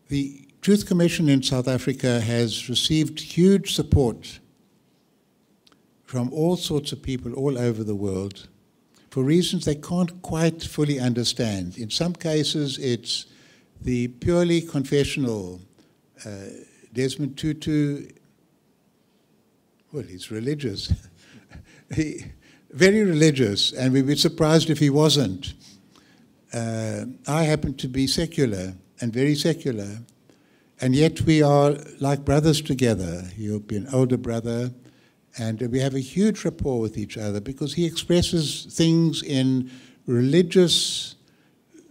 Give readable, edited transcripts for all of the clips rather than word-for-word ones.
The Truth Commission in South Africa has received huge support from all sorts of people all over the world for reasons they can't quite fully understand. In some cases, it's the purely confessional. Desmond Tutu, well, he's religious. Very religious, and we'd be surprised if he wasn't. I happen to be secular, and very secular, and yet we are like brothers together. He'll be an older brother, and we have a huge rapport with each other because he expresses things in religious,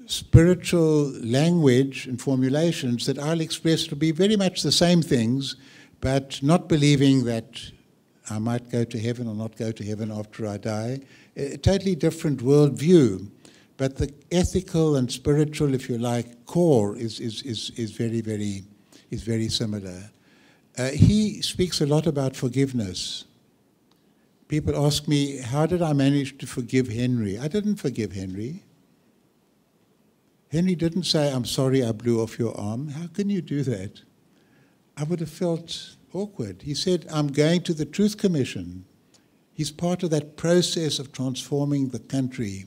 spiritual language and formulations that I'll express to be very much the same things, but not believing that I might go to heaven or not go to heaven after I die. A totally different worldview. But the ethical and spiritual, if you like, core is very similar. He speaks a lot about forgiveness. People ask me, how did I manage to forgive Henry? I didn't forgive Henry. Henry didn't say, I'm sorry I blew off your arm. How can you do that? I would have felt awkward. He said, I'm going to the Truth Commission. He's part of that process of transforming the country.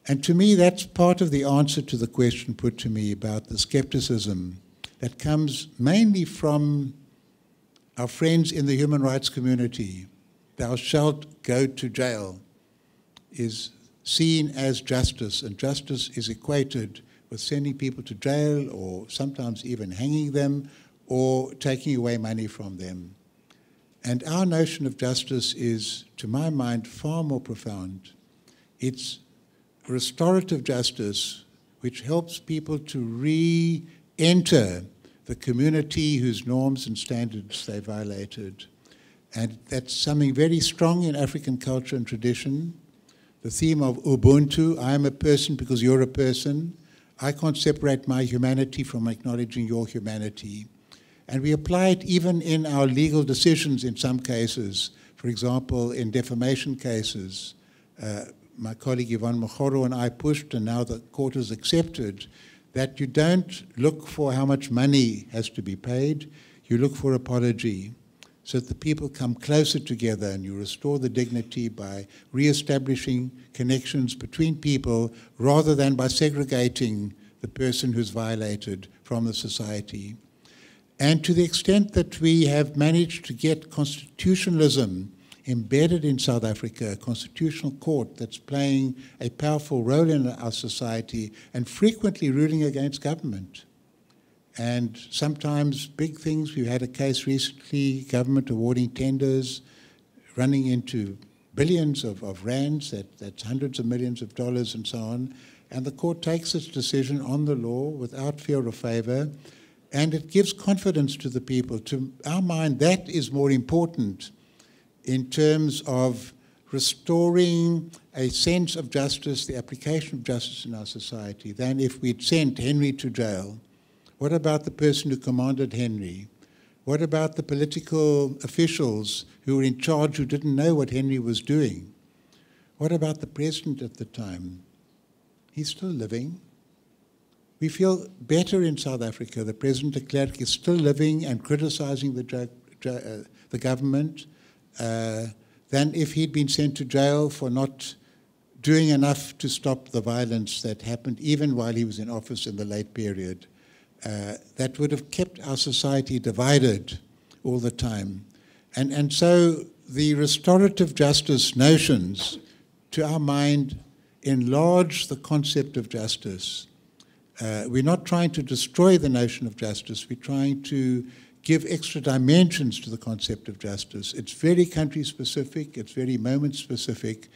And to me, that's part of the answer to the question put to me about the skepticism that comes mainly from our friends in the human rights community. Thou shalt go to jail is seen as justice, and justice is equated with sending people to jail or sometimes even hanging them or taking away money from them. And our notion of justice is, to my mind, far more profound. It's restorative justice, which helps people to re-enter the community whose norms and standards they violated. And that's something very strong in African culture and tradition. The theme of Ubuntu, I am a person because you're a person. I can't separate my humanity from acknowledging your humanity. And we apply it even in our legal decisions in some cases. For example, in defamation cases, my colleague Yvonne Mokgoro and I pushed, and now the court has accepted, that you don't look for how much money has to be paid, you look for apology, so that the people come closer together and you restore the dignity by re-establishing connections between people rather than by segregating the person who's violated from the society. And to the extent that we have managed to get constitutionalism embedded in South Africa, a constitutional court that's playing a powerful role in our society and frequently ruling against government. And sometimes big things. We had a case recently, government awarding tenders running into billions of rands, that's hundreds of millions of dollars and so on. And the court takes its decision on the law without fear or favor, and it gives confidence to the people. To our mind, that is more important in terms of restoring a sense of justice, the application of justice in our society, than if we'd sent Henry to jail. What about the person who commanded Henry? What about the political officials who were in charge who didn't know what Henry was doing? What about the president at the time? He's still living. We feel better in South Africa. The President de Klerk is still living and criticizing the government than if he'd been sent to jail for not doing enough to stop the violence that happened even while he was in office in the late period. That would have kept our society divided all the time. And so the restorative justice notions, to our mind, enlarge the concept of justice. We're not trying to destroy the notion of justice. We're trying to give extra dimensions to the concept of justice. It's very country-specific. It's very moment-specific.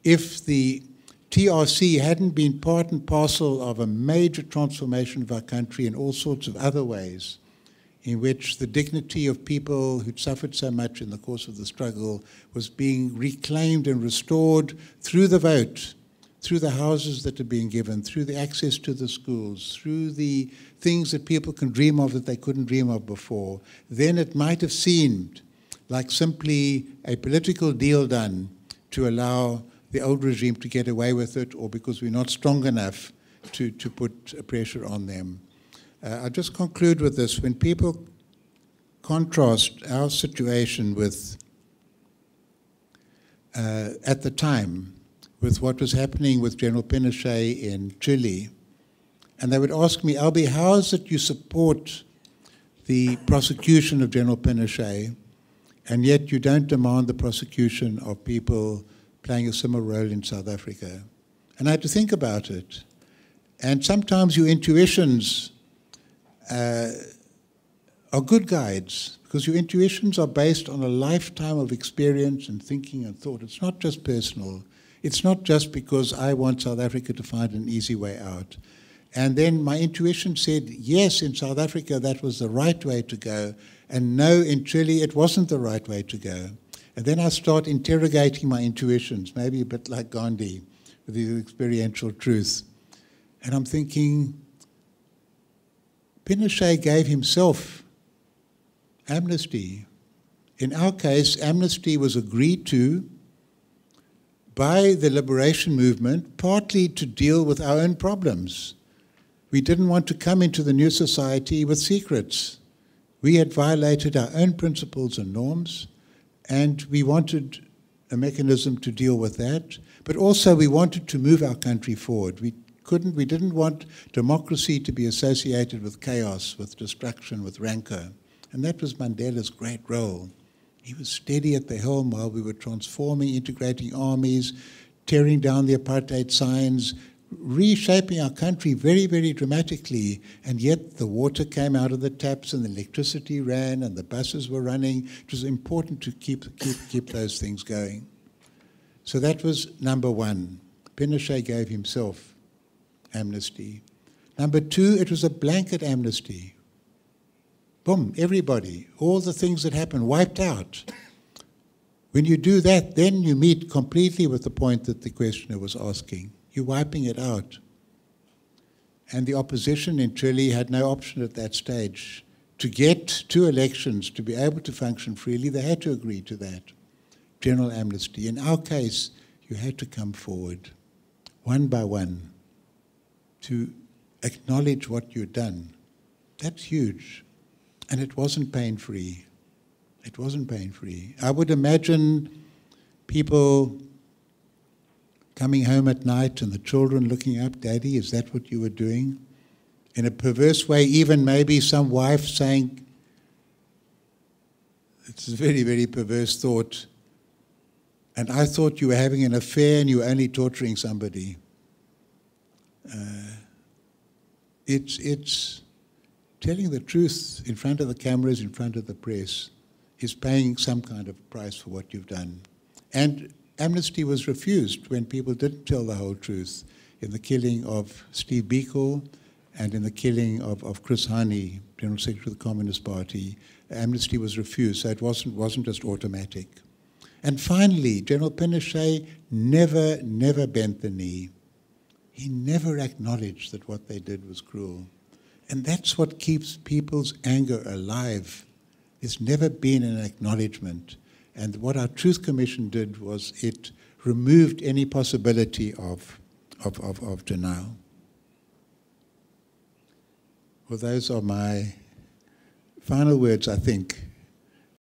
If the TRC hadn't been part and parcel of a major transformation of our country in all sorts of other ways, in which the dignity of people who'd suffered so much in the course of the struggle was being reclaimed and restored through the vote, through the houses that are being given, through the access to the schools, through the things that people can dream of that they couldn't dream of before, then it might have seemed like simply a political deal done to allow the old regime to get away with it, or because we're not strong enough to put pressure on them. I'll just conclude with this. When people contrast our situation with, at the time, with what was happening with General Pinochet in Chile, and they would ask me, Albie, how is it you support the prosecution of General Pinochet, and yet you don't demand the prosecution of people playing a similar role in South Africa? And I had to think about it. And sometimes your intuitions are good guides, because your intuitions are based on a lifetime of experience and thinking and thought. It's not just personal. It's not just because I want South Africa to find an easy way out. And then my intuition said, yes, in South Africa that was the right way to go, and no, in Chile it wasn't the right way to go. And then I start interrogating my intuitions, maybe a bit like Gandhi, with the experiential truth. And I'm thinking, Pinochet gave himself amnesty. In our case, amnesty was agreed to by the liberation movement, partly to deal with our own problems. We didn't want to come into the new society with secrets. We had violated our own principles and norms, and we wanted a mechanism to deal with that. But also we wanted to move our country forward. We didn't want democracy to be associated with chaos, with destruction, with rancor. And that was Mandela's great role. He was steady at the helm while we were transforming, integrating armies, tearing down the apartheid signs, reshaping our country very, very dramatically. And yet the water came out of the taps and the electricity ran and the buses were running. It was important to keep those things going. So that was number one. Pinochet gave himself amnesty. Number two, it was a blanket amnesty. Boom, everybody, all the things that happened, wiped out. When you do that, then you meet completely with the point that the questioner was asking. You're wiping it out. And the opposition in Chile had no option at that stage. To get to elections, to be able to function freely, they had to agree to that. General amnesty. In our case, you had to come forward, one by one, to acknowledge what you'd done. That's huge. And it wasn't pain-free. It wasn't pain-free. I would imagine people coming home at night and the children looking up, Daddy, is that what you were doing? In a perverse way, even maybe some wife saying, it's a very, very perverse thought, and I thought you were having an affair and you were only torturing somebody. It's telling the truth in front of the cameras, in front of the press, is paying some kind of price for what you've done. And amnesty was refused when people didn't tell the whole truth, in the killing of Steve Biko and in the killing of Chris Hani, General Secretary of the Communist Party. Amnesty was refused, so it wasn't just automatic. And finally, General Pinochet never bent the knee. He never acknowledged that what they did was cruel. And that's what keeps people's anger alive. There's never been an acknowledgement. And what our Truth Commission did was it removed any possibility of denial. Well, those are my final words, I think.